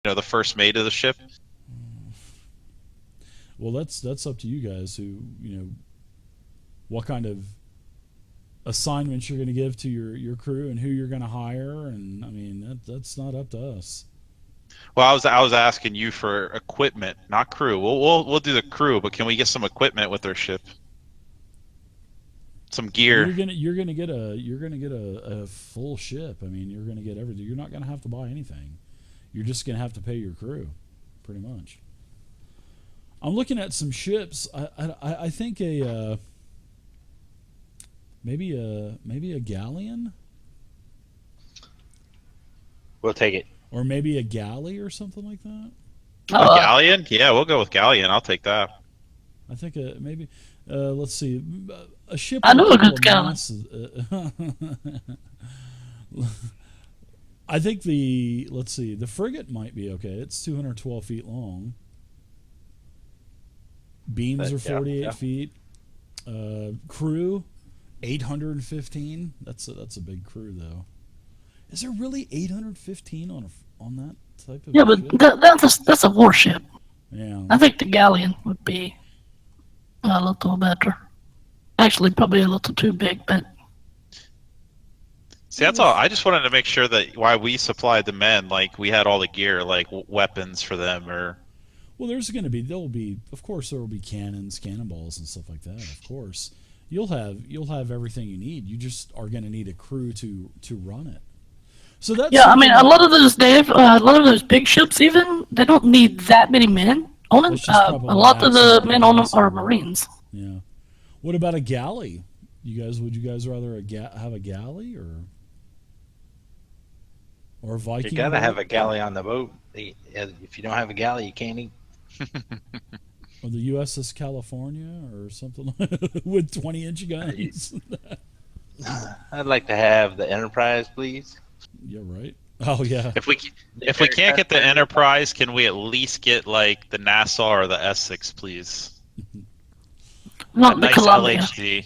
the first mate of the ship. Well, that's up to you guys. What kind of assignments you're going to give to your crew and who you're going to hire, and I mean that's not up to us. Well, I was asking you for equipment, not crew. We'll do the crew, but can we get some equipment with our ship? Some Well, gear. you're gonna get a full ship. I mean, you're gonna get everything. You're not gonna have to buy anything. You're just gonna have to pay your crew, pretty much. I'm looking at some ships. I think maybe a galleon We'll take it. or maybe a galley or something like that. A Oh, galleon? Yeah, we'll go with galleon. I'll take that. I think maybe let's see a ship I with a know a couple good of galleon. masses. I think the frigate might be okay. It's 212 feet long. Beams are 48 feet. Crew 815. That's a big crew though. Is there really 815 on that type of yeah, but ship? that's a warship. Yeah. I think the galleon would be a little better. Actually, probably a little too big, but See, that's all. I just wanted to make sure that while we supplied the men, like we had all the gear, like weapons for them, or Well, of course there will be cannons, cannonballs, and stuff like that. Of course, you'll have everything you need. You just are going to need a crew to run it. So that's yeah, I mean, something a lot of those big ships, even they don't need that many men on them. That's just A probably lot of the absolutely men on them are awesome. Marines. Yeah. What about a galley? Would you guys rather have a galley or a Viking You gotta boat? have a galley on the boat. If you don't have a galley, you can't eat. Or the USS California or something with 20-inch guns. I'd like to have the Enterprise, please. Yeah, right. Oh yeah. if we can't get the Enterprise, can we at least get like the Nassau or the Essex, please? A Not the nice Columbia. LHD.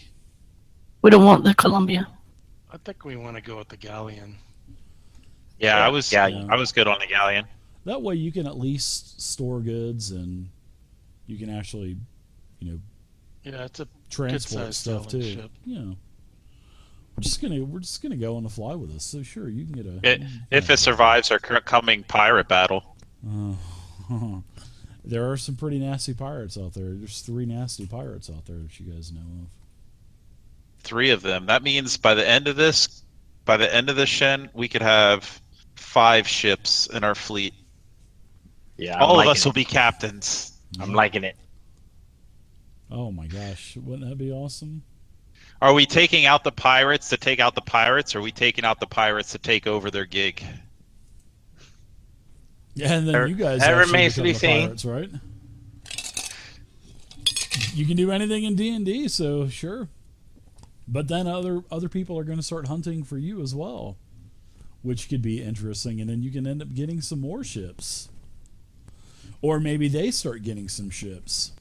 We don't want the Columbia. I think we want to go with the galleon. Yeah, Yeah, I was galleon. I was good on the galleon. That way you can at least store goods and you can actually, Yeah, it's a transport good-sized stuff too. sailing ship. We're just gonna go on the fly with this. So sure, you can get If it survives our coming pirate battle. There are some pretty nasty pirates out there. There's 3 nasty pirates out there that you guys know of. 3 of them. That means by the end of this Shen, we could have 5 ships in our fleet. Yeah, All of us will be captains. I'm liking it. Oh my gosh, wouldn't that be awesome? Are we taking out the pirates to take out the pirates, or are we taking out the pirates to take over their gig? Yeah, and then you guys that actually remains to become be the seen. pirates, right? You can do anything in D&D, so sure. But then other people are going to start hunting for you as well, which could be interesting, and then you can end up getting some more ships. Or maybe they start getting some ships.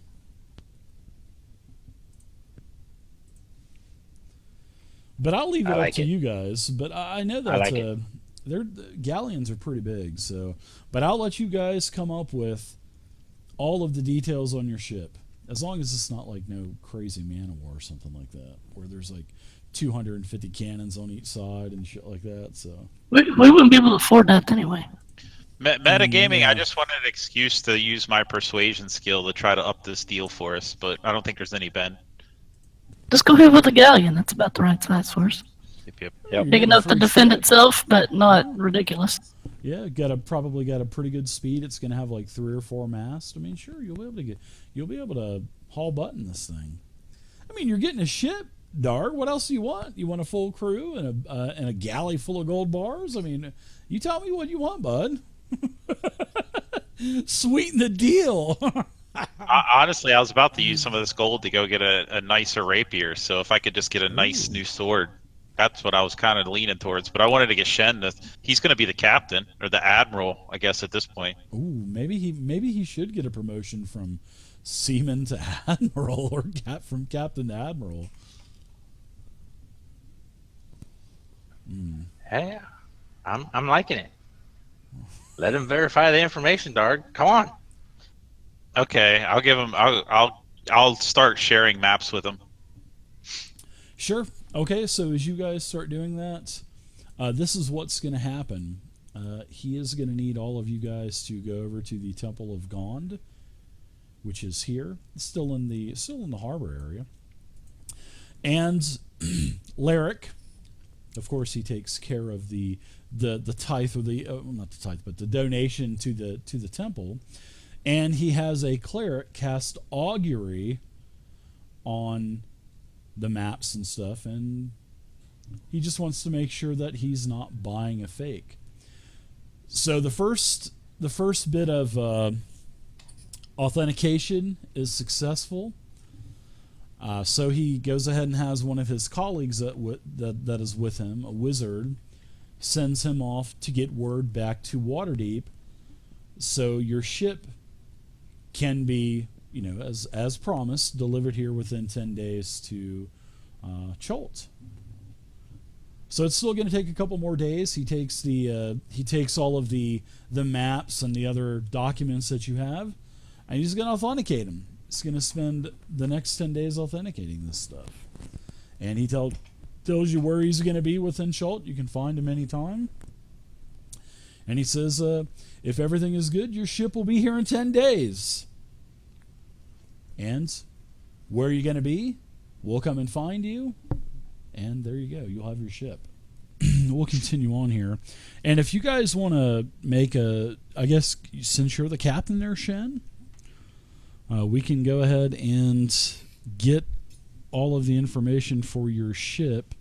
But I'll leave it up to you guys. But I know that the galleons are pretty big, so. But I'll let you guys come up with all of the details on your ship, as long as it's not like no crazy man of war or something like that, where there's like 250 cannons on each side and shit like that. So We wouldn't be able to afford that anyway. Metagaming, Yeah. I just wanted an excuse to use my persuasion skill to try to up this deal for us, but I don't think there's any Ben. Just go ahead with the galleon. That's about the right size for us. Yep. Yep. Big enough to defend itself, but not ridiculous. yeah, probably got a pretty good speed. It's gonna have like 3 or 4 masts. I mean, sure, you'll be able to haul butt in this thing. I mean, you're getting a ship, Darg. What else do you want? You want a full crew and a galley full of gold bars? I mean, you tell me what you want, bud. Sweeten the deal. Honestly, I was about to use some of this gold to go get a nicer rapier, so if I could just get a nice new sword, that's what I was kind of leaning towards. But I wanted to get Shen. He's going to be the captain, or the admiral, I guess, at this point. Ooh, maybe he should get a promotion from seaman to admiral, or from captain to admiral. Yeah, I'm liking it. Let him verify the information, Darg. Come on. Okay, I'll give him. I'll start sharing maps with him. Sure. Okay, so as you guys start doing that, this is what's going to happen. He is going to need all of you guys to go over to the Temple of Gond, which is here, still in the harbor area. And Larrick, of course, he takes care of the tithe, or not the tithe, but the donation to the temple. And he has a cleric cast augury on the maps and stuff, and he just wants to make sure that he's not buying a fake. So the first bit of authentication is successful. So he goes ahead and has one of his colleagues that is with him, a wizard, sends him off to get word back to Waterdeep, so your ship can be, as promised, delivered here within 10 days to Cholt. So it's still going to take a couple more days. He takes all of the maps and the other documents that you have, and he's going to authenticate them. He's going to spend the next 10 days authenticating this stuff. And he tells you where he's going to be within Cholt. You can find him anytime. And he says, if everything is good, your ship will be here in 10 days. And where are you going to be? We'll come and find you. And there you go. You'll have your ship. We'll continue on here. And if you guys want to make I guess, since you're the captain there, Shen, we can go ahead and get all of the information for your ship,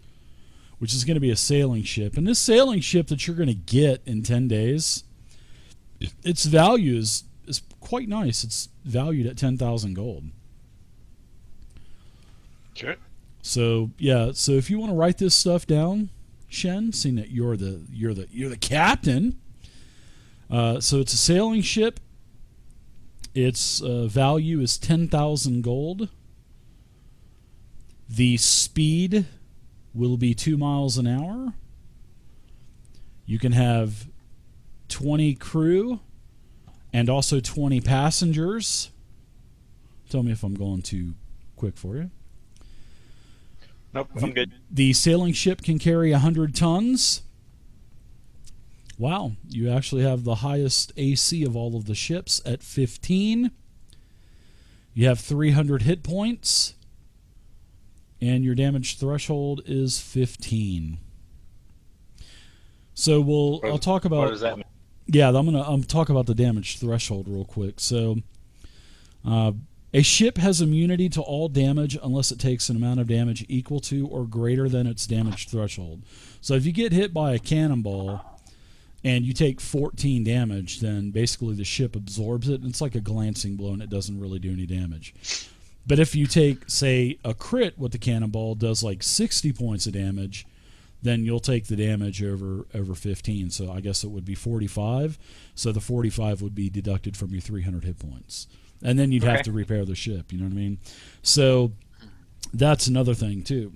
which is going to be a sailing ship. And this sailing ship that you're going to get in 10 days, its value is quite nice. It's valued at 10,000 gold. Sure. So so if you want to write this stuff down, Shen, seeing that you're the captain, so it's a sailing ship. Its value is 10,000 gold. The speed will be 2 miles an hour. You can have 20 crew and also 20 passengers. Tell me if I'm going too quick for you. Nope, I'm good. The sailing ship can carry 100 tons. Wow, you actually have the highest AC of all of the ships at 15. You have 300 hit points. And your damage threshold is 15. So I'll talk about... What does that mean? Yeah, I'm talk about the damage threshold real quick. So, a ship has immunity to all damage unless it takes an amount of damage equal to or greater than its damage threshold. So if you get hit by a cannonball and you take 14 damage, then basically the ship absorbs it. It's like a glancing blow, and it doesn't really do any damage. But if you take, say, a crit with the cannonball does like 60 points of damage, then you'll take the damage over 15. So I guess it would be 45. So the 45 would be deducted from your 300 hit points. And then you'd have to repair the ship, you know what I mean? So that's another thing, too.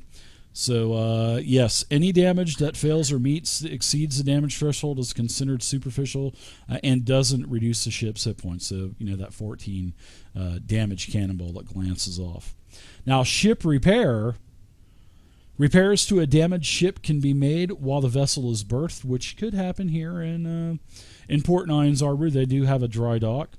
So, yes, any damage that fails or exceeds the damage threshold is considered superficial and doesn't reduce the ship's hit points. So, that 14 damage cannonball that glances off. Now, ship repair. Repairs to a damaged ship can be made while the vessel is berthed, which could happen here in Port Nyanzaru. They do have a dry dock.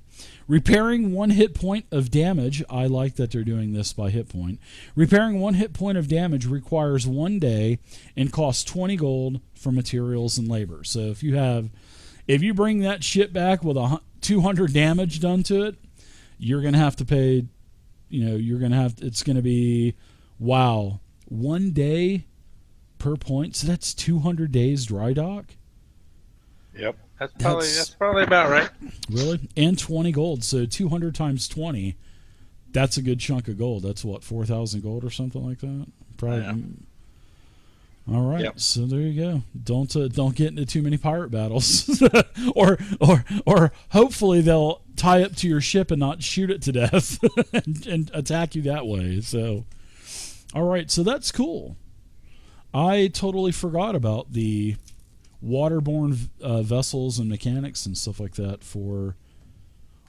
Repairing 1 hit point of damage, I like that they're doing this by hit point. Repairing 1 hit point of damage requires 1 day and costs 20 gold for materials and labor. So if you bring that ship back with 200 damage done to it, you're going to have to pay, it's going to be, wow, 1 day per point. So that's 200 days dry dock. Yep. That's probably about right. Really? And 20 gold. So 200 times 20, that's a good chunk of gold. That's what, 4,000 gold or something like that? Probably. Yeah. All right. Yep. So there you go. Don't get into too many pirate battles. or hopefully they'll tie up to your ship and not shoot it to death and attack you that way. So all right, so that's cool. I totally forgot about the waterborne vessels and mechanics and stuff like that for.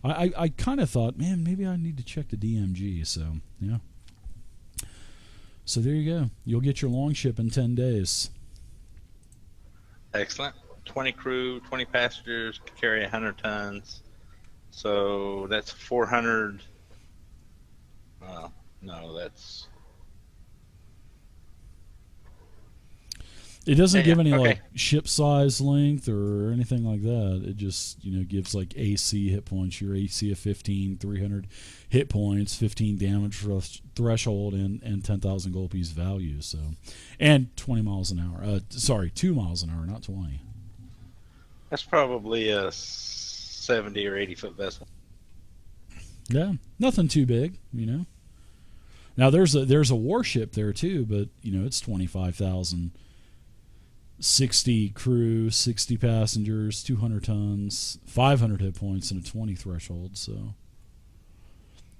I kind of thought, man, maybe I need to check the DMG. So yeah. So there you go. You'll get your longship in 10 days. Excellent. 20 crew, 20 passengers, carry 100 tons. So that's 400. No, that's. It doesn't give any like ship size length or anything like that. It just gives like AC hit points. Your AC of 15, 300 hit points, 15 damage threshold, and 10,000 gold piece value. So, and 20 miles an hour. 2 miles an hour, not 20. That's probably a 70 or 80 foot vessel. Yeah, nothing too big, Now there's a warship there too, but it's 25,000. 60 crew, 60 passengers, 200 tons, 500 hit points, and a 20 threshold. So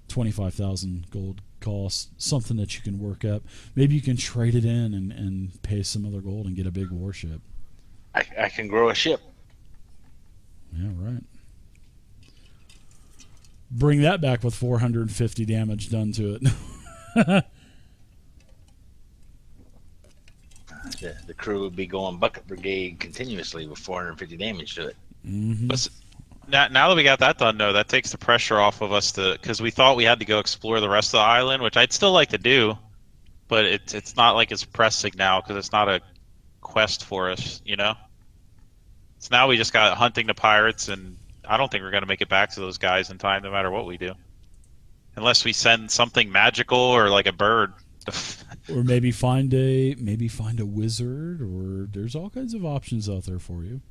25,000 gold cost, something that you can work up. Maybe you can trade it in and pay some other gold and get a big warship. I can grow a ship. Yeah, right. Bring that back with 450 damage done to it. The crew would be going bucket brigade continuously with 450 damage to it. Mm-hmm. But now that we got that done, though, that takes the pressure off of us because we thought we had to go explore the rest of the island, which I'd still like to do, but it's not like it's pressing now because it's not a quest for us, So now we just got hunting the pirates, and I don't think we're going to make it back to those guys in time, no matter what we do, unless we send something magical or like a bird. Or maybe find a wizard, or there's all kinds of options out there for you.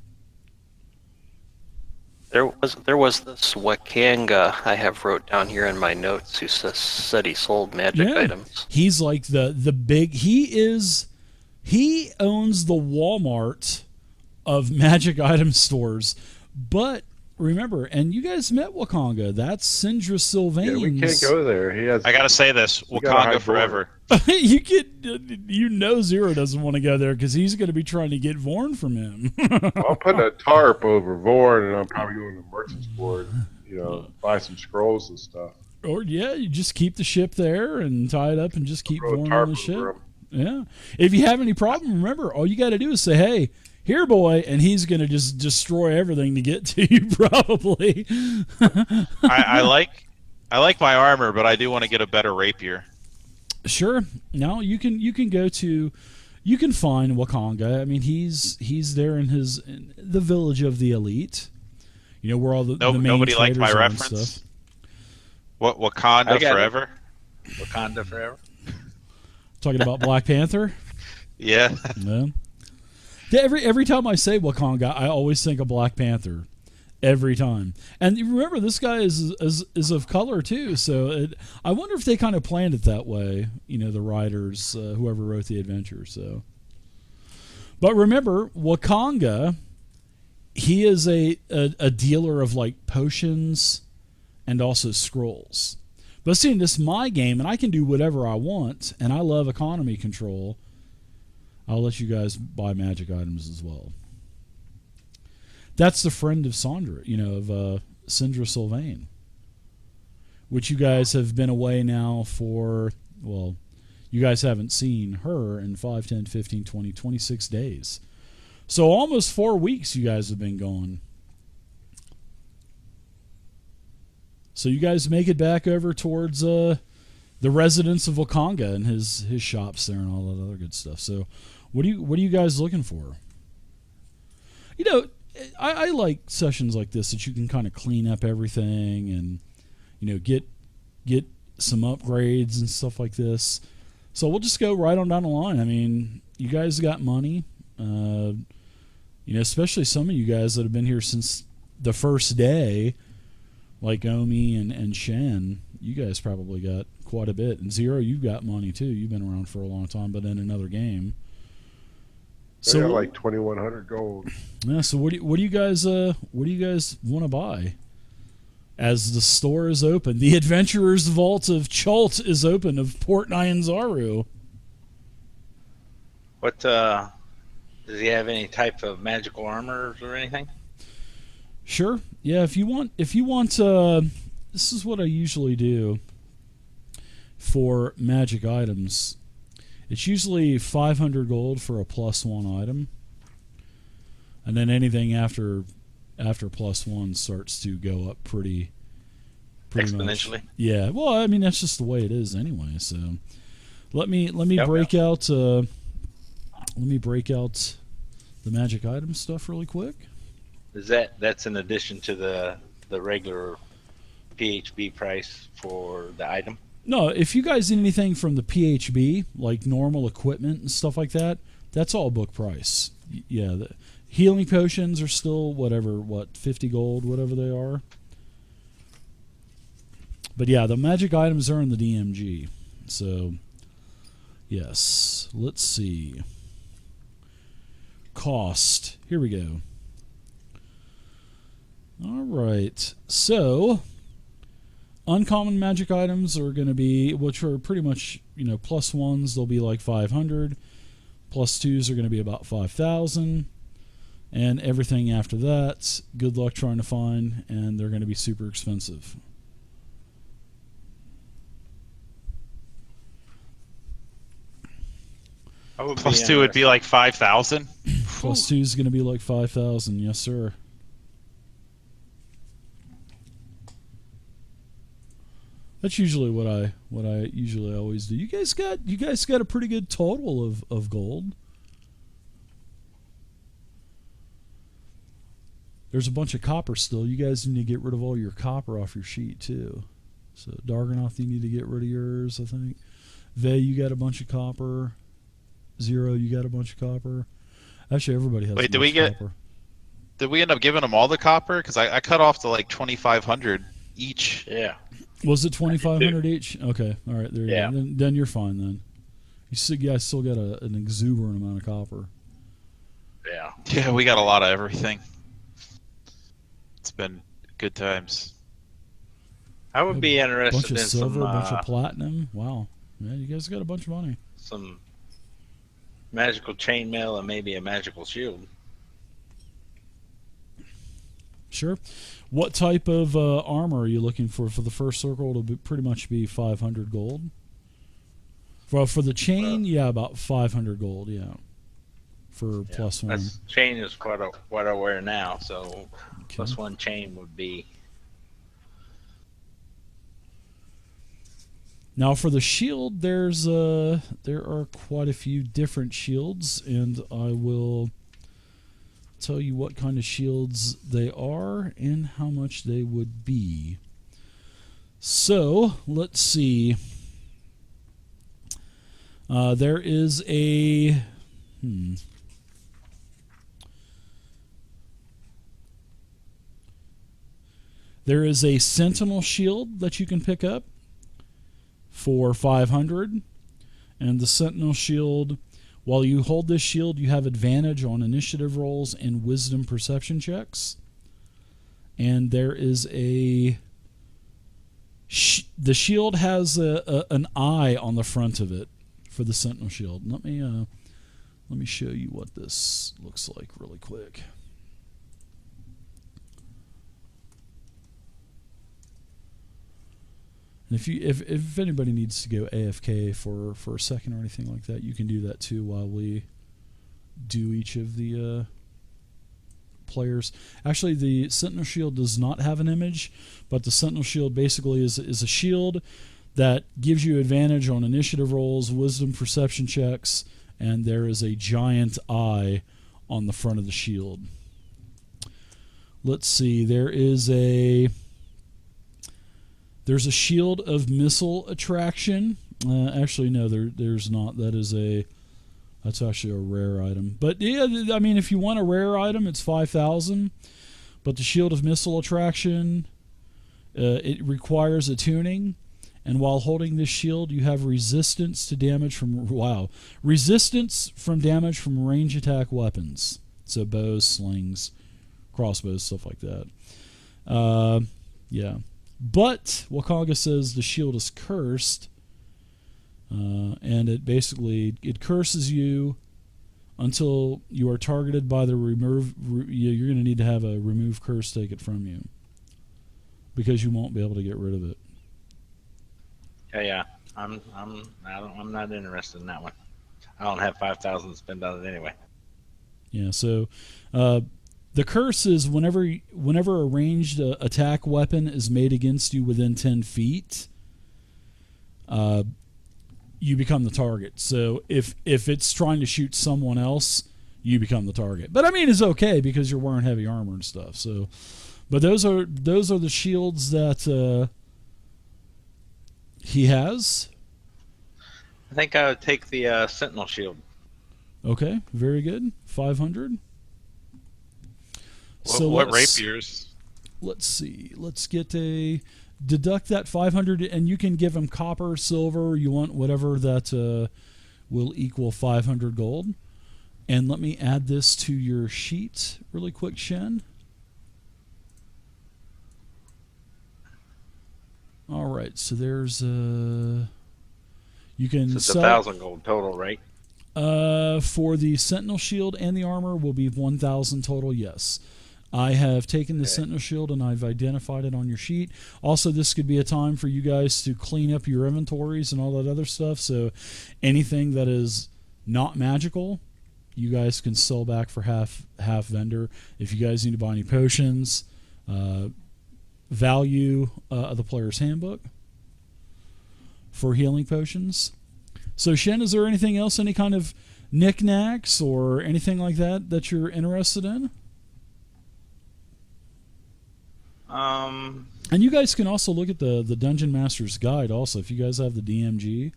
There was this Wakanga I have wrote down here in my notes who said he sold magic items. He's like the big. He owns the Walmart of magic item stores, but. Remember, and you guys met Wakanga. That's Sindra Sylvain's. Yeah, we can't go there. I gotta say this: Wakanga forever. Zero doesn't want to go there because he's going to be trying to get Vorn from him. I'll put a tarp over Vorn, and I'm probably going to Merchant's Board. Buy some scrolls and stuff. Or you just keep the ship there and tie it up and just keep Vorn on the ship. Yeah. If you have any problem, remember all you got to do is say, "Hey, here, boy," and he's going to just destroy everything to get to you, probably. I like my armor, but I do want to get a better rapier. Sure. No, you can find Wakanga. I mean, he's there in the village of the elite. Where all the main nobody liked my reference. Stuff. What Wakanda forever? Wakanda forever. Talking about Black Panther. Yeah. Yeah. Every time I say Wakanga, I always think of Black Panther. Every time. And remember, this guy is of color too, so I wonder if they kind of planned it that way, the writers, whoever wrote the adventure. So, but remember, Wakanga, he is a dealer of like potions and also scrolls. But see, this is my game, and I can do whatever I want, and I love economy control. I'll let you guys buy magic items as well. That's the friend of Sandra, of Sindra Sylvain, which you guys have been away now for, well, you guys haven't seen her in 5, 10, 15, 20, 26 days. So almost 4 weeks you guys have been gone. So you guys make it back over towards the residence of Wakanga and his shops there and all that other good stuff. So what are you guys looking for? I like sessions like this that you can kind of clean up everything and get some upgrades and stuff like this. So we'll just go right on down the line. I mean, you guys got money, especially some of you guys that have been here since the first day, like Omi and Shen. You guys probably got quite a bit. And Zero, you've got money too. You've been around for a long time, but in another game. So got like 2,100 gold. Yeah. So what do you guys want to buy? As the store is open, the Adventurer's Vault of Chult is open of Port Nyanzaru. What Does he have any type of magical armors or anything? Sure. Yeah, if you want, this is what I usually do for magic items. It's usually 500 gold for a +1 item, and then anything after +1 starts to go up pretty Exponentially. much. Yeah. Well, I mean that's just the way it is anyway. So let me break out the magic item stuff really quick. That's in addition to the regular PHB price for the item? No, if you guys need anything from the PHB, like normal equipment and stuff like that, that's all book price. Yeah, the healing potions are still 50 gold, whatever they are. But yeah, the magic items are in the DMG. So, yes, let's see. Cost. Here we go. All right, so uncommon magic items are going to be, which are pretty much, +1s, they'll be like 500. +2s are going to be about 5,000. And everything after that, good luck trying to find, and they're going to be super expensive. +2 would be like 5,000. +2 is going to be like 5,000, yes sir. That's usually what I usually always do. You guys got a pretty good total of gold. There's a bunch of copper still. You guys need to get rid of all your copper off your sheet too. So Darganoth, you need to get rid of yours, I think. Vey, you got a bunch of copper. Zero, you got a bunch of copper. Actually, everybody has. Wait, copper. Did we end up giving them all the copper? Because I cut off to like 2,500 each. Yeah. Was it 2,500 each? Okay, all right, there you Yeah. go. Then you're fine. Then you guys still got an exuberant amount of copper. Yeah. Yeah, we got a lot of everything. It's been good times. I would be A interested bunch of in silver, some a bunch of platinum. Wow, man, you guys got a bunch of money. some magical chainmail and maybe a magical shield. Sure. What type of armor are you looking for the first circle? It'll pretty much be 500 gold. For the chain, yeah, about 500 gold, yeah. For +1. That's, chain is what I wear now, so Okay. +1 chain would be. Now for the shield, there are quite a few different shields, and I will tell you what kind of shields they are and how much they would be. So let's see. There is a there is a sentinel shield that you can pick up for 500, and the sentinel shield, while you hold this shield, you have advantage on initiative rolls and wisdom perception checks. And there is the shield has an eye on the front of it for the sentinel shield. Let me show you what this looks like really quick. And if anybody needs to go AFK for a second or anything like that, you can do that too while we do each of the players. Actually, the Sentinel Shield does not have an image, but the Sentinel Shield basically is a shield that gives you advantage on initiative rolls, wisdom perception checks, and there is a giant eye on the front of the shield. Let's see, there's a shield of missile attraction. Actually, no, there's not. That's actually a rare item. But yeah, I mean, if you want a rare item, it's 5,000. But the shield of missile attraction, it requires attuning. And while holding this shield, you have resistance to damage from resistance from damage from range attack weapons. So bows, slings, crossbows, stuff like that. Yeah. But Wakanga says the shield is cursed, and it curses you until you are targeted by the you're going to need to have a remove curse take it from you, because you won't be able to get rid of it. Yeah. I'm not interested in that one. I don't have 5,000 to spend on it anyway. Yeah. So, the curse is whenever a ranged attack weapon is made against you within 10 feet, you become the target. So if it's trying to shoot someone else, you become the target. But I mean, it's okay because you're wearing heavy armor and stuff. So, but those are the shields that he has. I think I would take the Sentinel shield. Okay, very good. 500. What rapiers? Let's see. Let's get deduct that 500, and you can give him copper, silver. You want whatever that will equal 500 gold. And let me add this to your sheet really quick, Shen. All right, so there's you can So it's sell 1,000 gold total, right? for the Sentinel shield and the armor will be 1,000 total. Yes, I have taken the Sentinel shield and I've identified it on your sheet. Also, this could be a time for you guys to clean up your inventories and all that other stuff. So, anything that is not magical, you guys can sell back for half vendor. If you guys need to buy any potions, value of the player's handbook for healing potions. So Shen, is there anything else, any kind of knickknacks or anything like that you're interested in? And you guys can also look at the Dungeon Master's Guide also. If you guys have the DMG,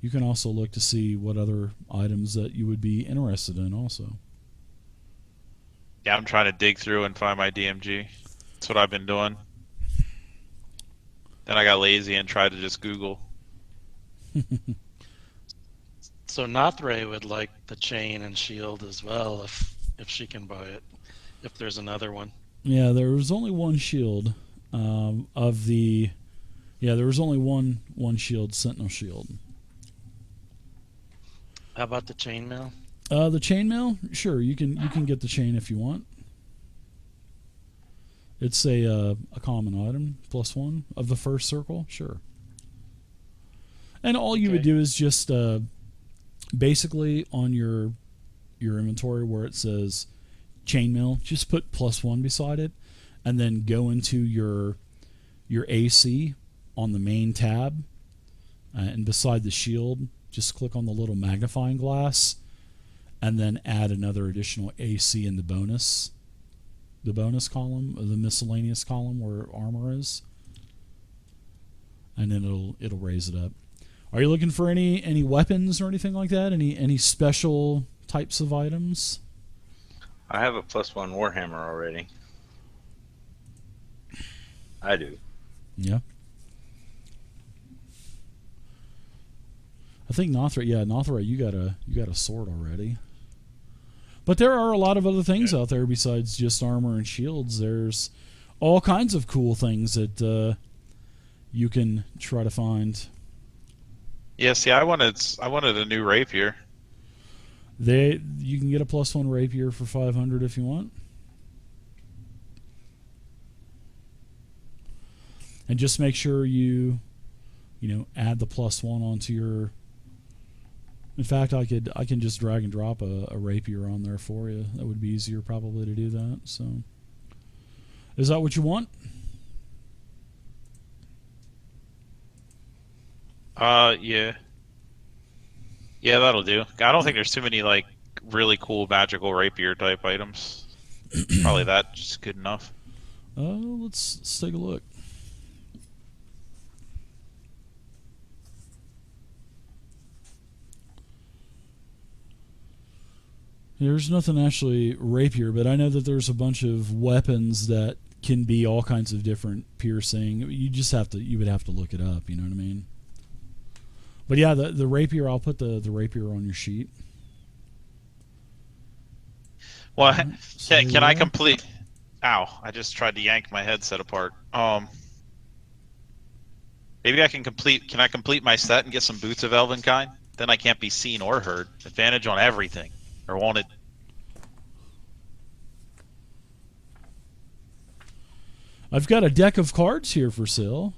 you can also look to see what other items that you would be interested in also. Yeah, I'm trying to dig through and find my DMG. That's what I've been doing. Then I got lazy and tried to just Google. So Nothray would like the chain and shield as well if she can buy it. If there's another one. Yeah, there was only one shield of the. Yeah, there was only one shield, Sentinel shield. How about the chainmail? The chainmail, sure, you can get the chain if you want. It's a common item, +1 of the first circle, sure. And all you would do is just basically on your inventory where it says chainmail, just put +1 beside it, and then go into your AC on the main tab, and beside the shield, just click on the little magnifying glass, and then add another additional AC in the bonus column, or the miscellaneous column where armor is, and then it'll raise it up. Are you looking for any weapons or anything like that? Any special types of items? I have a +1 Warhammer already. I do. Yeah. I think Nothray, you got a sword already. But there are a lot of other things out there besides just armor and shields. There's all kinds of cool things that you can try to find. Yeah, see, I wanted a new rapier. You can get a +1 rapier for 500 if you want. And just make sure you add the +1 onto your. In fact, I can just drag and drop a rapier on there for you. That would be easier probably to do that. So, is that what you want? Yeah. Yeah, that'll do. I don't think there's too many like really cool magical rapier type items. Probably that just good enough. Let's take a look. There's nothing actually rapier, but I know that there's a bunch of weapons that can be all kinds of different piercing. You would have to look it up, you know what I mean? But yeah, the rapier, I'll put the rapier on your sheet. Well, can I complete? Ow! I just tried to yank my headset apart. Maybe I can complete. Can I complete my set and get some boots of Elvenkind? Then I can't be seen or heard. Advantage on everything. Or won't it? I've got a deck of cards here for sale.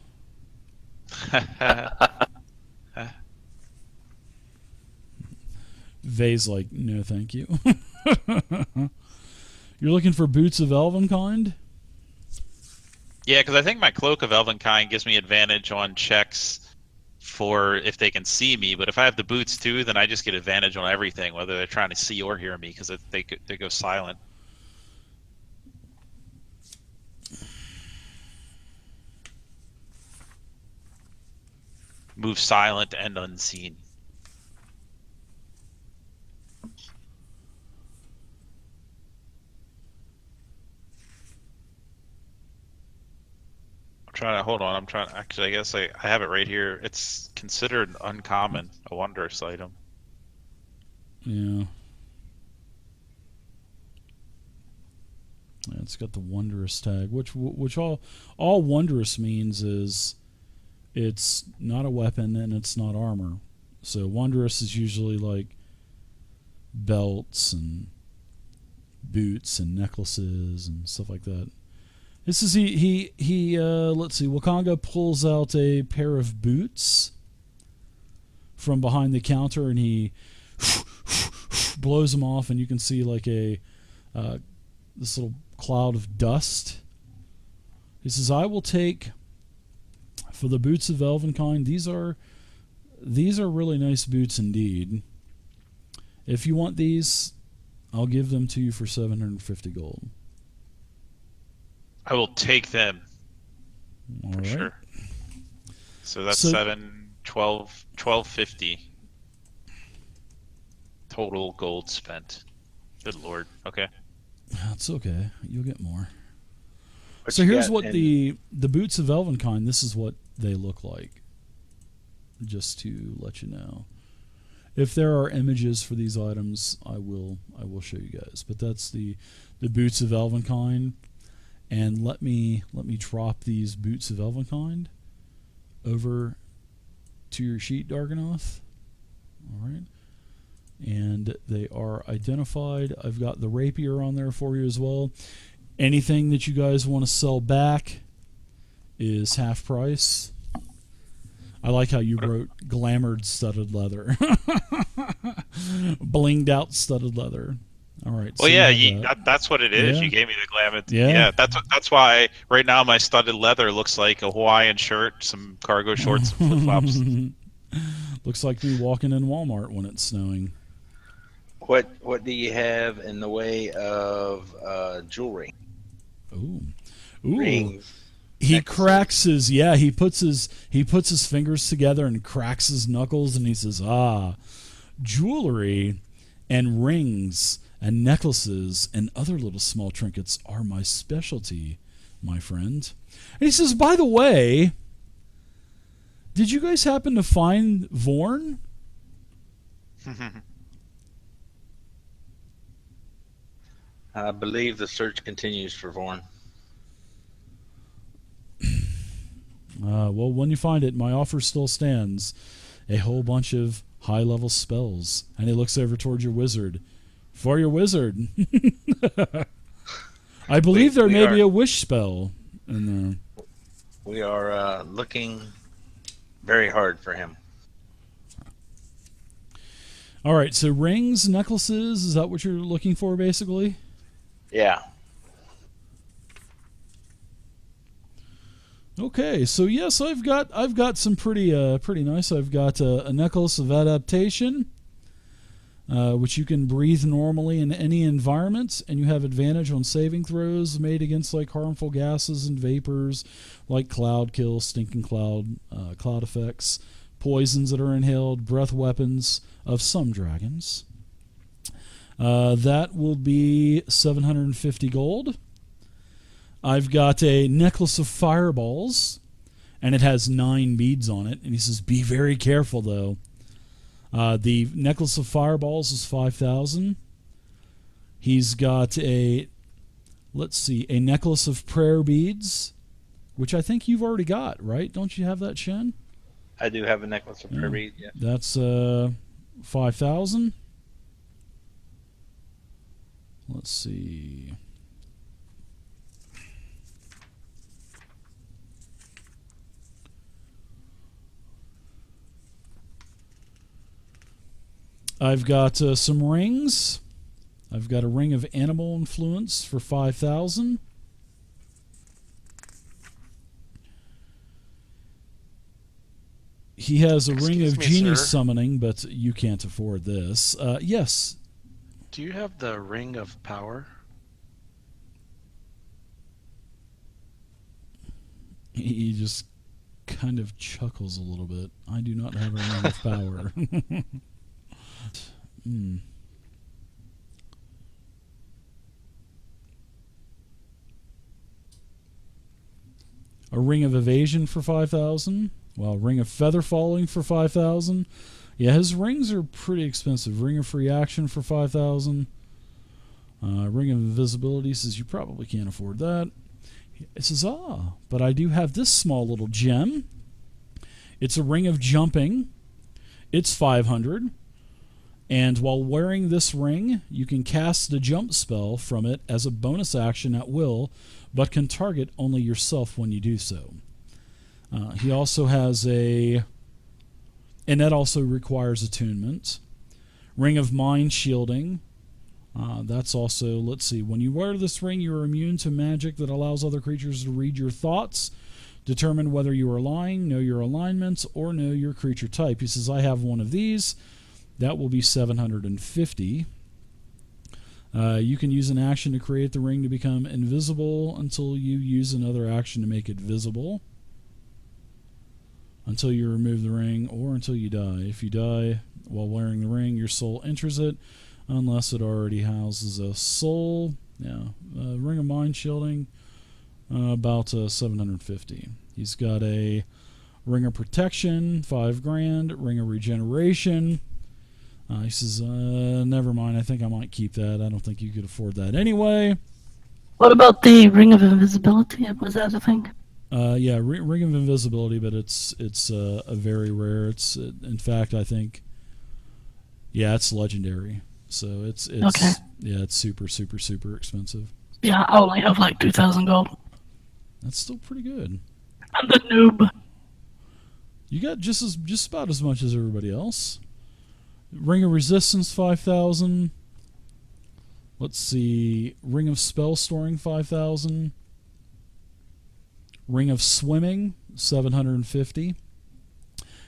Vay's like, no, thank you. You're looking for Boots of Elvenkind? Yeah, because I think my Cloak of Elvenkind gives me advantage on checks for if they can see me. But if I have the boots too, then I just get advantage on everything, whether they're trying to see or hear me, because they go silent. Move silent and unseen. Hold on, actually, I guess I have it right here. It's considered uncommon, a wondrous item. Yeah. Yeah, it's got the wondrous tag, which all wondrous means is it's not a weapon and it's not armor. So wondrous is usually like belts and boots and necklaces and stuff like that. This is he let's see, Wakanga pulls out a pair of boots from behind the counter and he blows them off, and you can see like a this little cloud of dust. He says, I will take for the Boots of Elvenkind. These are really nice boots indeed. If you want these, I'll give them to you for 750 gold. I will take them. All for right. sure. So that's 1250 total gold spent. Good lord. Okay. That's okay. You'll get more. What So you here's got what in- the Boots of Elvenkind, this is what they look like. Just to let you know. If there are images for these items, I will show you guys. But that's the Boots of Elvenkind. And let me drop these Boots of Elvenkind over to your sheet, Darganoth. All right. And they are identified. I've got the rapier on there for you as well. Anything that you guys want to sell back is half price. I like how you wrote glamoured studded leather. Blinged out studded leather. All right. Well, so yeah, that's what it is. Yeah. You gave me the glam. Yeah. That's why right now my studded leather looks like a Hawaiian shirt, some cargo shorts, and flip flops. Looks like me walking in Walmart when it's snowing. What do you have in the way of jewelry? Ooh. Rings. He necklaces. cracks his he puts his fingers together and cracks his knuckles, and he says, jewelry and rings and necklaces and other little small trinkets are my specialty, my friend. And he says, by the way, did you guys happen to find Vorn? I believe the search continues for Vorn. Well, when you find it, my offer still stands. A whole bunch of high-level spells. And he looks over towards your wizard. For your wizard. I believe there may be a wish spell in there. We are looking very hard for him. All right, so rings, necklaces, is that what you're looking for, basically? Yeah. Okay, so yes, I've got some pretty nice. I've got a necklace of adaptation, which you can breathe normally in any environment, and you have advantage on saving throws made against like harmful gases and vapors, like cloud kill, stinking cloud, cloud effects, poisons that are inhaled, breath weapons of some dragons. That will be 750 gold. I've got a necklace of fireballs, and it has 9 beads on it. And he says, be very careful, though. The necklace of fireballs is 5,000. He's got a necklace of prayer beads, which I think you've already got, right? Don't you have that, Shen? I do have a necklace of prayer beads, yeah. That's 5,000. Let's see. I've got some rings. I've got a ring of animal influence for 5,000. He has a ring of genie summoning, but you can't afford this. Yes. Do you have the ring of power? He just kind of chuckles a little bit. I do not have a ring of power. A ring of evasion for 5,000. Well, ring of feather falling for 5,000. Yeah, his rings are pretty expensive. Ring of free action for 5,000. Ring of invisibility says you probably can't afford that. It says, but I do have this small little gem. It's a ring of jumping. It's 500. And while wearing this ring, you can cast a jump spell from it as a bonus action at will, but can target only yourself when you do so. He also has and that also requires attunement. Ring of mind shielding. That's also, let's see, when you wear this ring, you are immune to magic that allows other creatures to read your thoughts, determine whether you are lying, know your alignments, or know your creature type. He says, I have one of these. That will be 750. You can use an action to create the ring to become invisible until you use another action to make it visible. Until you remove the ring or until you die. If you die while wearing the ring, your soul enters it unless it already houses a soul. Yeah, ring of mind shielding, about 750. He's got a ring of protection, 5 grand. Ring of regeneration. He says, never mind. I think I might keep that. I don't think you could afford that anyway. What about the ring of invisibility? Was that a thing? Yeah, ring of invisibility, but it's a very rare. It's in fact, I think, yeah, it's legendary. So it's okay. Yeah, it's super expensive. Yeah, I only have like 2,000 gold. That's still pretty good. I'm the noob. You got just about as much as everybody else. Ring of resistance 5,000. Let's see, ring of spell storing 5,000. Ring of swimming 750.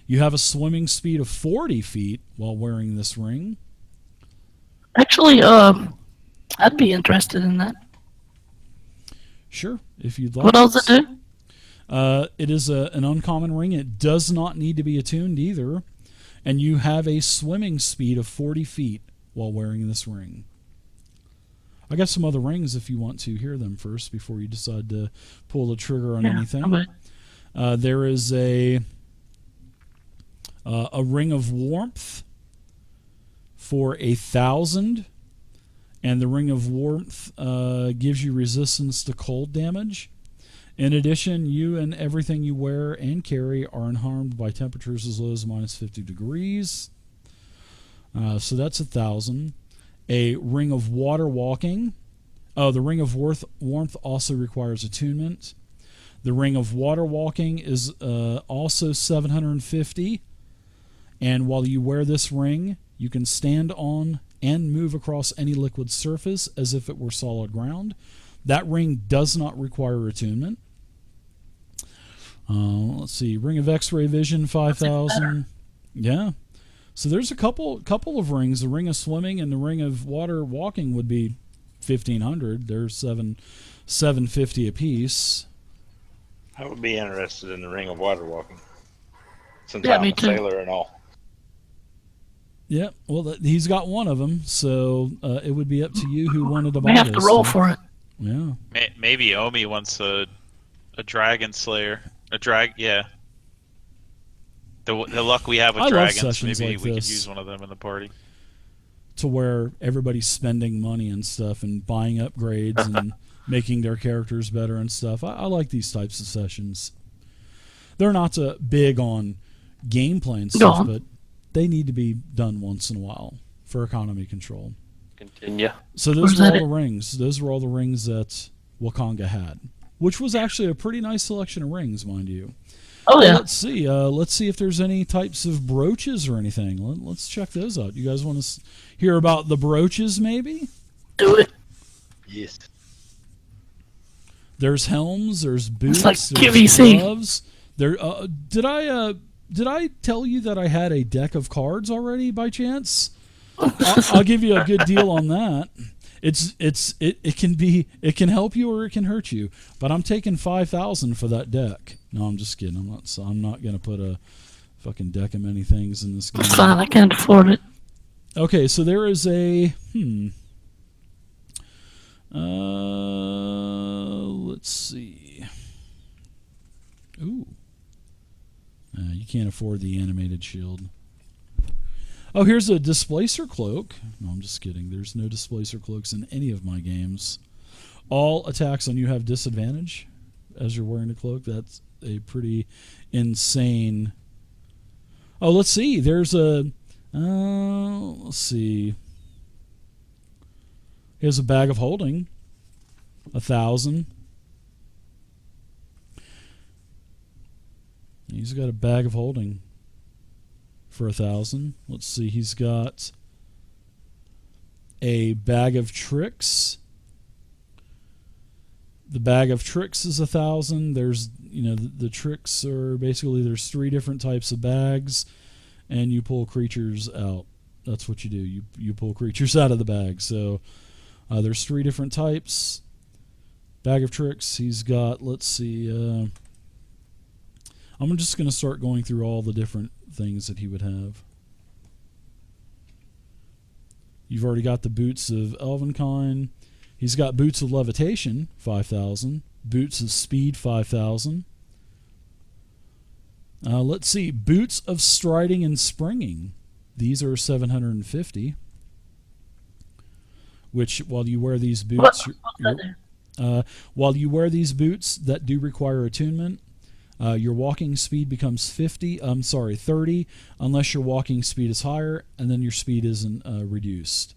You have a swimming speed of 40 feet while wearing this ring. Actually, I'd be interested in that. Sure, if you'd like. What does it do? It is an uncommon ring. It does not need to be attuned either. And you have a swimming speed of 40 feet while wearing this ring. I got some other rings if you want to hear them first before you decide to pull the trigger on anything. Okay. There is a ring of warmth for 1,000, and the ring of warmth gives you resistance to cold damage. In addition, you and everything you wear and carry are unharmed by temperatures as low as -50 degrees. So that's 1,000. A ring of water walking. Oh, the ring of warmth also requires attunement. The ring of water walking is also 750. And while you wear this ring, you can stand on and move across any liquid surface as if it were solid ground. That ring does not require attunement. Let's see, ring of X-ray vision 5,000. Yeah. So there's a couple of rings. The ring of swimming and the ring of water walking would be 1,500. They're 750 apiece. I would be interested in the ring of water walking, since Yeah, I'm me a too. sailor and all. Yeah, well, he's got one of them, so it would be up to you who wanted to buy We have to this roll stuff. for it. Yeah. Maybe Omi wants a dragon slayer. Yeah. The luck we have with I love dragons, sessions maybe like we this. could use one of them in the party. To where everybody's spending money and stuff and buying upgrades and making their characters better and stuff. I like these types of sessions. They're not big on gameplay and stuff, but they need to be done once in a while for economy control. Continue. So those were all the rings. Those were all the rings that Wakanga had, which was actually a pretty nice selection of rings, mind you. Oh yeah. Let's see. Let's see if there's any types of brooches or anything. Let's check those out. You guys want to hear about the brooches, maybe? Do it. Yes. There's helms. There's boots. It's like there's QVC. gloves. There. Did I tell you that I had a deck of cards already by chance? I'll give you a good deal on that. It can help you or it can hurt you. But I'm taking 5,000 for that deck. No, I'm just kidding. I'm not gonna put a fucking deck of many things in this game. It's fine. I can't afford it. Okay, so there is a let's see. Ooh. You can't afford the animated shield. Oh, here's a displacer cloak. No, I'm just kidding. There's no displacer cloaks in any of my games. All attacks on you have disadvantage as you're wearing the cloak. That's a pretty insane. Oh, let's see. There's a. Let's see. Here's a bag of holding. 1,000. He's got a bag of holding for 1,000. Let's see. He's got a bag of tricks. The bag of tricks is 1,000. There's, the tricks are basically there's 3 different types of bags, and you pull creatures out. That's what you do. You pull creatures out of the bag. So there's 3 different types. Bag of tricks. He's got. Let's see. I'm just going to start going through all the different things that he would have. You've already got the boots of Elvenkind. He's got boots of levitation, 5,000. Boots of speed, 5,000. Let's see. Boots of striding and springing. These are 750. Which, while you wear these boots, while you wear these boots that do require attunement, your walking speed becomes 30, unless your walking speed is higher, and then your speed isn't reduced.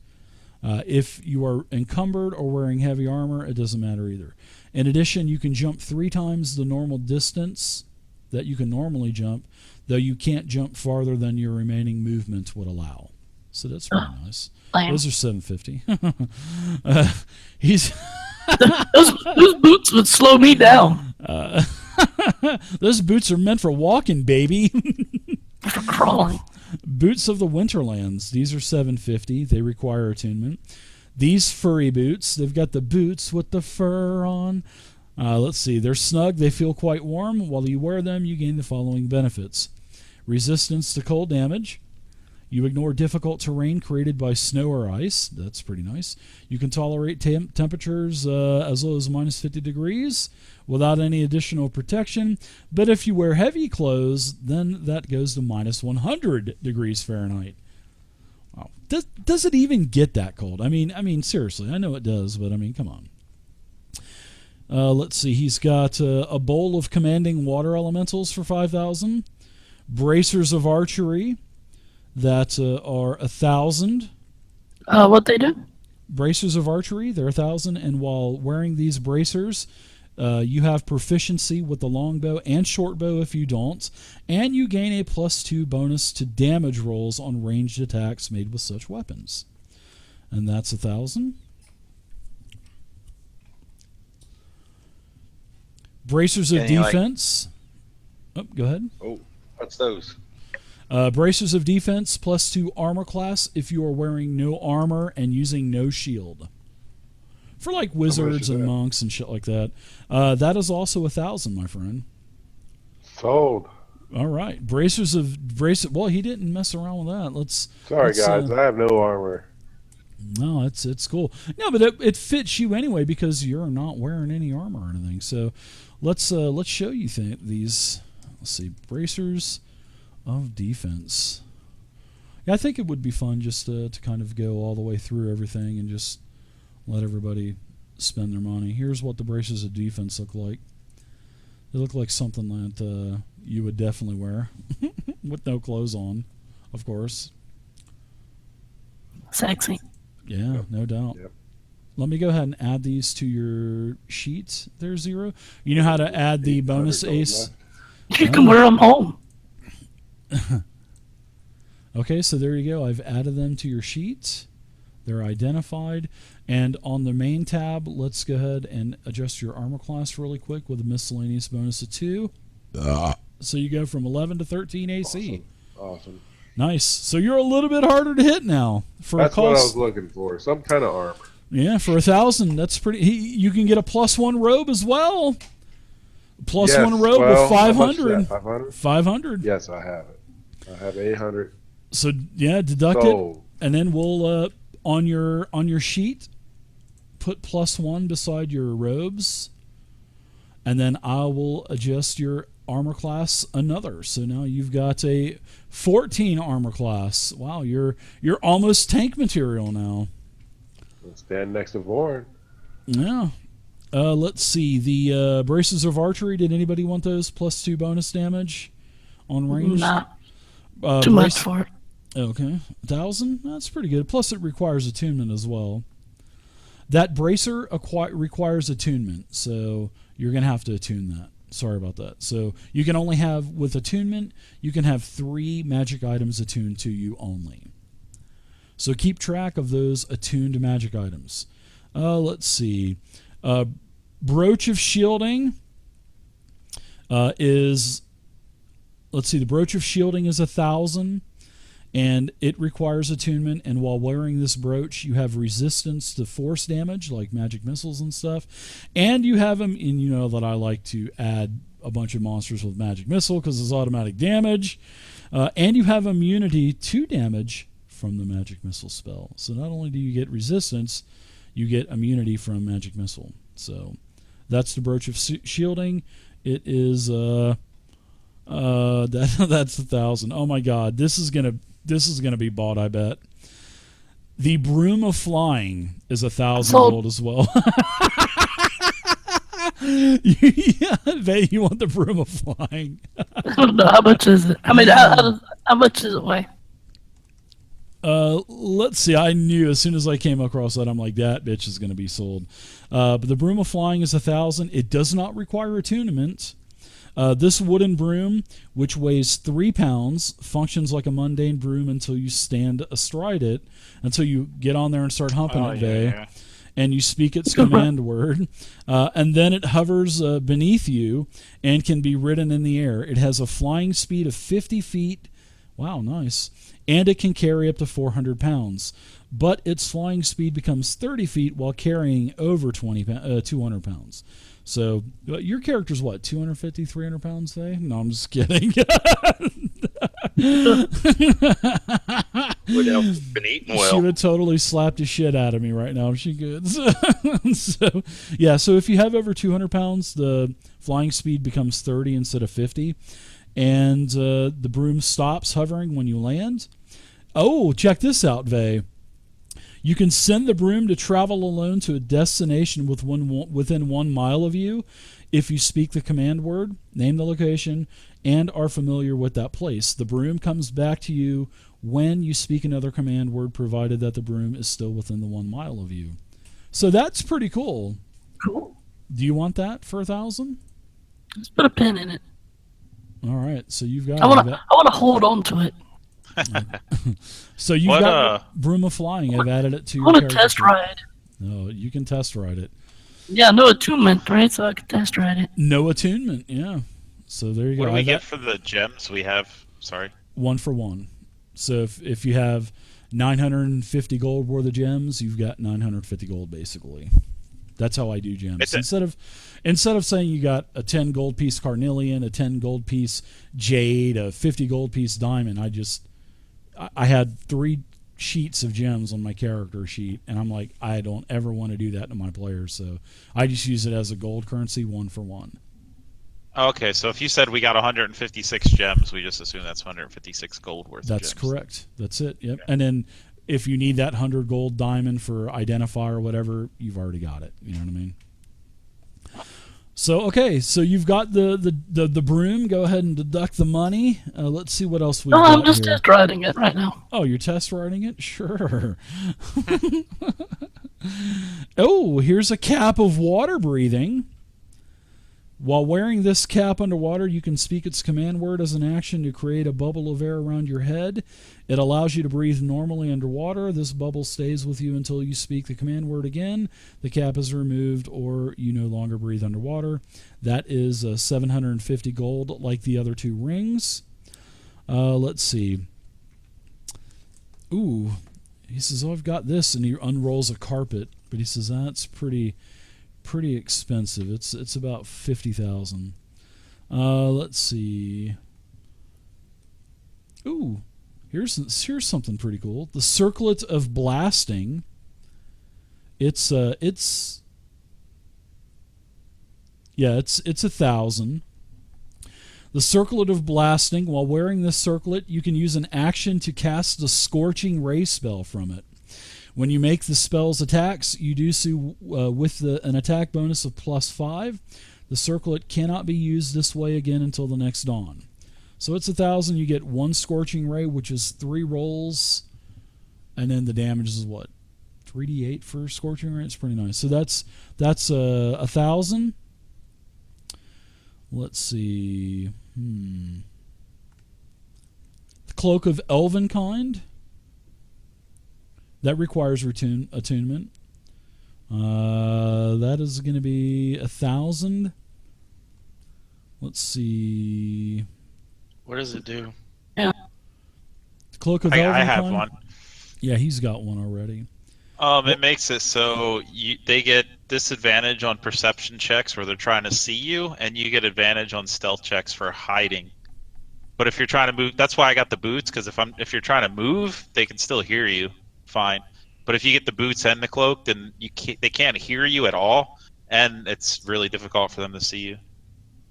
If you are encumbered or wearing heavy armor, it doesn't matter either. In addition, you can jump 3 times the normal distance that you can normally jump, though you can't jump farther than your remaining movement would allow. So that's pretty nice. Those are 750. Those boots would slow me down. Those boots are meant for walking, baby. For crawling. Boots of the Winterlands. These are 750. They require attunement. These furry boots. They've got the boots with the fur on. Let's see. They're snug. They feel quite warm. While you wear them, you gain the following benefits. Resistance to cold damage. You ignore difficult terrain created by snow or ice. That's pretty nice. You can tolerate temperatures as low as minus 50 degrees without any additional protection. But if you wear heavy clothes, then that goes to minus 100 degrees Fahrenheit. Wow. Does it even get that cold? I mean, seriously, I know it does, but I mean, come on. Let's see. He's got a bowl of commanding water elementals for 5,000. Bracers of archery. That are 1,000. What they do? Bracers of archery, they're 1,000. And while wearing these bracers, you have proficiency with the longbow and shortbow if you don't. And you gain a +2 bonus to damage rolls on ranged attacks made with such weapons. And that's 1,000. Bracers of defense. Go ahead. Oh, what's those? Bracers of defense +2 armor class if you are wearing no armor and using no shield. For like wizards and monks and shit like that. That is also 1,000, my friend. Sold. All right. Bracers of Well, he didn't mess around with that. Sorry, guys. I have no armor. No, it's cool. No, but it fits you anyway because you're not wearing any armor or anything. So let's show you these. Let's see. Bracers of defense. Yeah, I think it would be fun just to kind of go all the way through everything and just let everybody spend their money. Here's what the bracers of defense look like. They look like something that you would definitely wear with no clothes on, of course. Sexy. Yeah, Yep. no doubt. Yep. Let me go ahead and add these to your sheet there, Zero. You know how to add the bonus 800 gold ace? left. You can wear them home. Okay, so there you go. I've added them to your sheet. They're identified. And on the main tab, let's go ahead and adjust your armor class really quick with a miscellaneous bonus of 2. So you go from 11 to 13 AC. Awesome. Nice. So you're a little bit harder to hit now. That's what I was looking for. Some kind of armor. Yeah, for 1,000, that's pretty. You can get a +1 robe as well. +1 robe with 500. 500. 500. Yes, I have it. I have 800. So yeah, deduct Sold. it, and then we'll on your sheet put +1 beside your robes, and then I will adjust your armor class another. So now you've got a 14 armor class. Wow, you're almost tank material now. I'll stand next to Vorn. Yeah. Let's see. The braces of archery. Did anybody want those +2 bonus damage on range? Nah, too much for it. Okay, 1,000. That's pretty good. Plus, it requires attunement as well. That bracer requires attunement, so you're gonna have to attune that. Sorry about that. So you can only have, with attunement, you can have 3 magic items attuned to you only. So keep track of those attuned magic items. Let's see. Brooch of Shielding is... Let's see. The Brooch of Shielding is 1,000, and it requires attunement. And while wearing this brooch, you have resistance to force damage, like magic missiles and stuff. And you have them, and you know that I like to add a bunch of monsters with magic missile because it's automatic damage. And you have immunity to damage from the magic missile spell. So not only do you get resistance, you get immunity from magic missile. So that's the Brooch of Shielding. It is that's 1,000. Oh my God, this is gonna be bought, I bet. The Broom of Flying is 1,000 gold as well. Yeah, you want the Broom of Flying? I don't know, how much is it? I mean, how much is it weigh? Let's see. I knew as soon as I came across that, I'm like, that bitch is going to be sold. But the Broom of Flying is 1,000. It does not require attunement. This wooden broom, which weighs 3 pounds, functions like a mundane broom until you stand astride it, until you get on there and start humping it, Vay, and you speak its command word, and then it hovers beneath you and can be ridden in the air. It has a flying speed of 50 feet. Wow, nice. And it can carry up to 400 pounds. But its flying speed becomes 30 feet while carrying over 200 pounds. So your character's what, 250, 300 pounds, Faye? No, I'm just kidding. Would have been eaten well. She would totally slap the shit out of me right now if she could. So, yeah, so if you have over 200 pounds, the flying speed becomes 30 instead of 50. And the broom stops hovering when you land. Oh, check this out, Vay. You can send the broom to travel alone to a destination within 1 mile of you if you speak the command word, name the location, and are familiar with that place. The broom comes back to you when you speak another command word, provided that the broom is still within the 1 mile of you. So that's pretty cool. Cool. Do you want that for 1,000? Let's put a pin in it. All right, so you've got. I want to hold on to it. So you've got Broom of Flying. I've added it to your character. I want to test ride. No, you can test ride it. Yeah, no attunement, right? So I can test ride it. No attunement, yeah. So there you go. What do we get for the gems we have? Sorry. 1 for 1. So if you have 950 gold worth of gems, you've got 950 gold basically. That's how I do gems. Instead of saying you got a 10 gold piece carnelian, a 10 gold piece jade, a 50 gold piece diamond, I had 3 sheets of gems on my character sheet, and I'm like, I don't ever want to do that to my players, so I just use it as a gold currency 1 for 1. Okay, so if you said we got 156 gems, we just assume that's 156 gold worth of gems. That's correct. That's it, yep. Okay. And then if you need that 100 gold diamond for identify or whatever, you've already got it. You know what I mean? So okay, so you've got the broom. Go ahead and deduct the money. Let's see what else we've got I'm just here. test riding it right now. Oh, you're test riding it? Sure. Oh, here's a cap of water breathing. While wearing this cap underwater, you can speak its command word as an action to create a bubble of air around your head. It allows you to breathe normally underwater. This bubble stays with you until you speak the command word again. The cap is removed or you no longer breathe underwater. That is 750 gold like the other two rings. Let's see. Ooh, he says, oh, I've got this, and he unrolls a carpet, but he says that's pretty expensive. It's about 50,000. Let's see. Ooh, here's something pretty cool. The Circlet of Blasting. It's 1,000. The Circlet of Blasting. While wearing this circlet, you can use an action to cast the Scorching Ray spell from it. When you make the spell's attacks, you do so with an attack bonus of +5. The circlet cannot be used this way again until the next dawn. So it's 1,000. You get 1 Scorching Ray, which is 3 rolls, and then the damage is what, 3d8 for Scorching Ray. It's pretty nice. So that's 1,000. Let's see. The Cloak of Elvenkind. That requires attunement. That is going to be 1,000. Let's see. What does it do? Yeah. The Cloak of Elvenkind. I have one. Yeah, he's got one already. It makes it so they get disadvantage on perception checks where they're trying to see you, and you get advantage on stealth checks for hiding. But if you're trying to move, that's why I got the boots, because if you're trying to move, they can still hear you fine. But if you get the boots and the cloak, then they can't hear you at all, and it's really difficult for them to see you.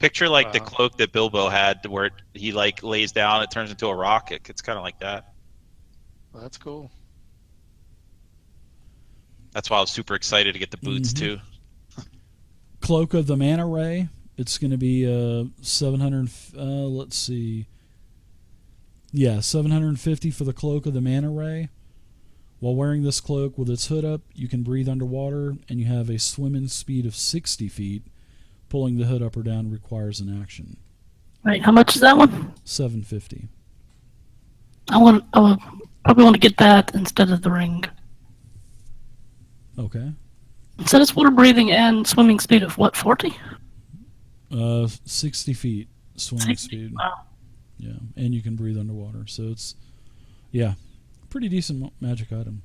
Picture like the cloak that Bilbo had, where he like lays down, it turns into a rock. It's kind of like that. Well, that's cool. That's why I was super excited to get the boots too. Cloak of the Mana Ray. It's going to be 700. Let's see. Yeah, 750 for the Cloak of the Mana Ray. While wearing this cloak with its hood up, you can breathe underwater, and you have a swimming speed of 60 feet. Pulling the hood up or down requires an action. Right, how much is that one? 750. I would probably want to get that instead of the ring. Okay. It said it's water breathing and swimming speed of what, 40? 60 feet swimming 60? speed. Wow. Yeah, and you can breathe underwater, so it's, yeah, pretty decent magic item.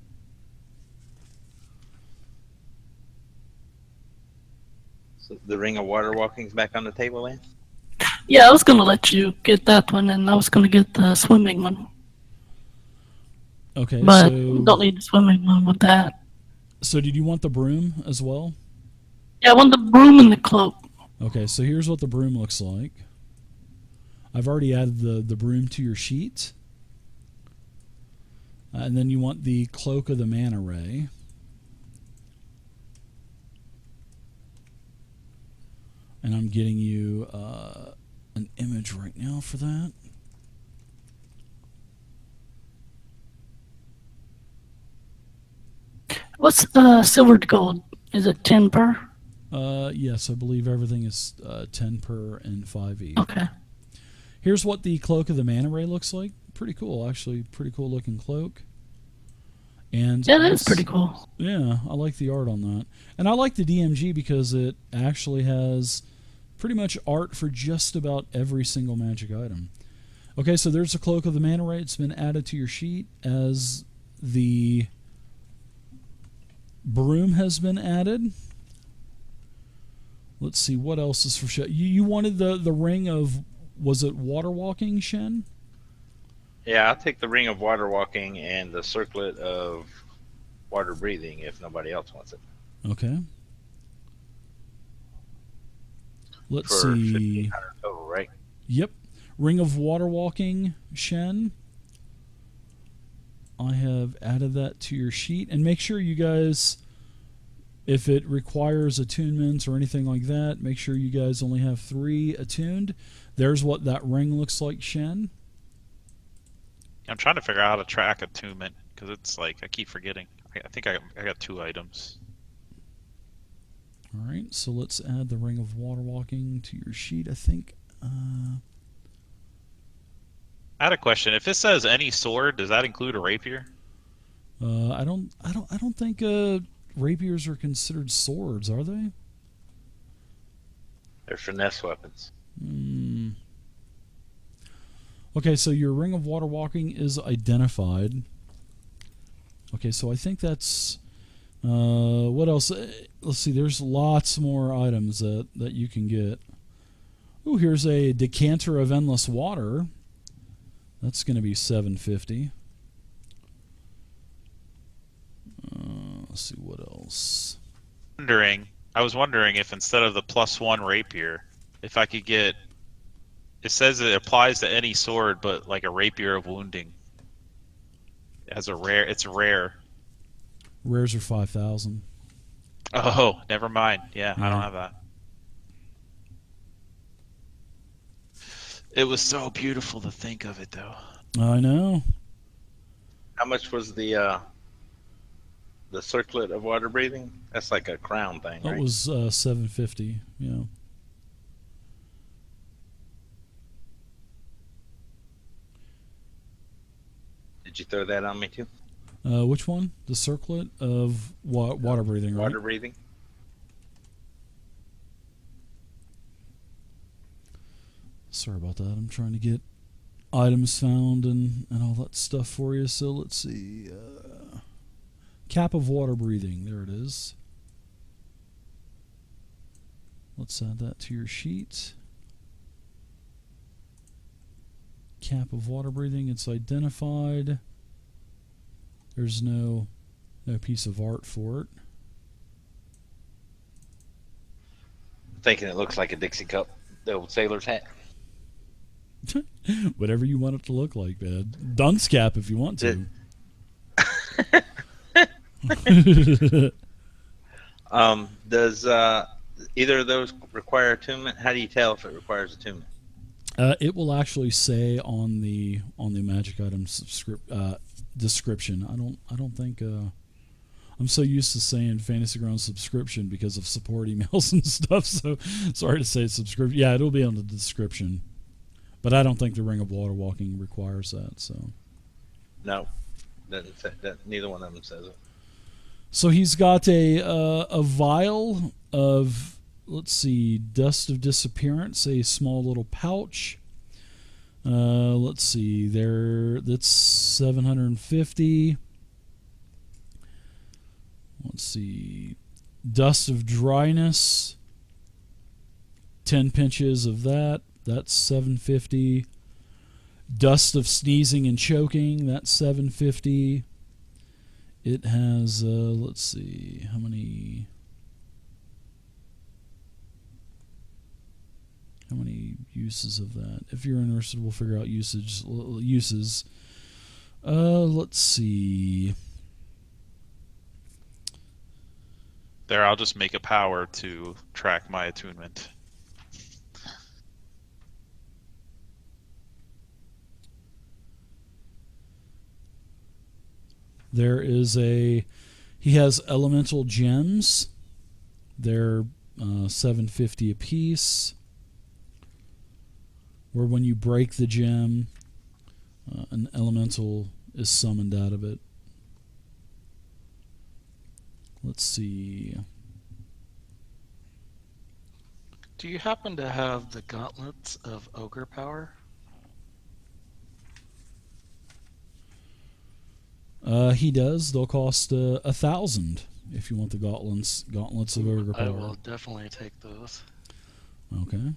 So the Ring of Water Walking's back on the table, then? Yeah, I was going to let you get that one, and I was going to get the swimming one. Okay, But so don't need the swimming one with that. So did you want the broom as well? Yeah, I want the broom and the cloak. Okay, so here's what the broom looks like. I've already added the broom to your sheet. And then you want the Cloak of the Mana Ray. And I'm getting you an image right now for that. What's silver to gold? Is it 10 per? Yes, I believe everything is 10 per and 5e. Okay. Here's what the Cloak of the Mana Ray looks like. Pretty cool, actually. Pretty cool looking cloak. And yeah, that's pretty cool. Yeah, I like the art on that. And I like the DMG because it actually has pretty much art for just about every single magic item. Okay, so there's the Cloak of the Mana Ray. It's been added to your sheet as the broom has been added. Let's see, what else is for show? You wanted the ring of, was it water walking, Shen? Yeah, I'll take the Ring of Water Walking and the Circlet of Water Breathing if nobody else wants it. Okay. Let's For see. 1,500 total, right? Yep. Ring of Water Walking, Shen. I have added that to your sheet. And make sure you guys If it requires attunements or anything like that, make sure you guys only have 3 attuned. There's what that ring looks like, Shen. I'm trying to figure out how to track attunement because it's like I keep forgetting. I think I got 2 items. All right, so let's add the Ring of Water Walking to your sheet. I think. I had a question. If it says any sword, does that include a rapier? I don't think rapiers are considered swords, are they? They're finesse weapons. Okay, so your Ring of Water Walking is identified. Okay, so I think that's... what else? Let's see, there's lots more items that you can get. Ooh, here's a decanter of endless water. That's going to be $750. Let's see what else. I was wondering if instead of the +1 rapier, if I could get... It says it applies to any sword, but like a rapier of wounding. It has a rare. It's rare. Rares are 5,000. Oh, never mind. Yeah, I don't have that. It was so beautiful to think of it, though. I know. How much was the circlet of water breathing? That's like a crown thing, right? That was $750. Yeah. Did you throw that on me too? Which one? The circlet of water breathing, right? Water breathing. Sorry about that. I'm trying to get items found and all that stuff for you. So let's see. Cap of water breathing. There it is. Let's add that to your sheet. Cap of water breathing. It's identified. There's no piece of art for it. I'm thinking it looks like a Dixie cup, the old sailor's hat. Whatever you want it to look like, man. Dunce cap if you want to. Does either of those require attunement? How do you tell if it requires attunement? It will actually say on the magic item description. I don't think. I'm so used to saying Fantasy Ground subscription because of support emails and stuff. So sorry to say subscription. Yeah, it'll be on the description, but I don't think the Ring of Water Walking requires that. So no, neither one of them says it. So he's got a vial of, let's see, Dust of Disappearance, a small little pouch. Let's see, that's $750. Let's see, Dust of Dryness, 10 pinches of that. That's $750. Dust of Sneezing and Choking, that's $750. It has, let's see, how many uses of that? If you're interested, we'll figure out uses. Let's see. There, I'll just make a power to track my attunement. There is he has elemental gems. They're $750 a piece. Where when you break the gem, an elemental is summoned out of it. Let's see. Do you happen to have the gauntlets of ogre power? He does. They'll cost 1,000 if you want the gauntlets of ogre power. I will definitely take those. Okay.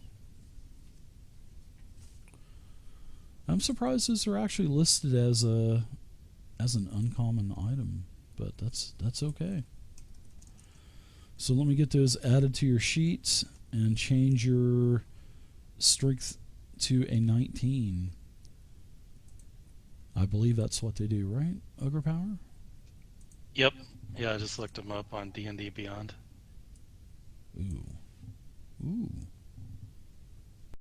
I'm surprised those are actually listed as an uncommon item, but that's okay. So let me get those added to your sheet and change your strength to a 19. I believe that's what they do, right? Ogre power? Yep. Yeah, I just looked him up on D&D Beyond. Ooh. Ooh.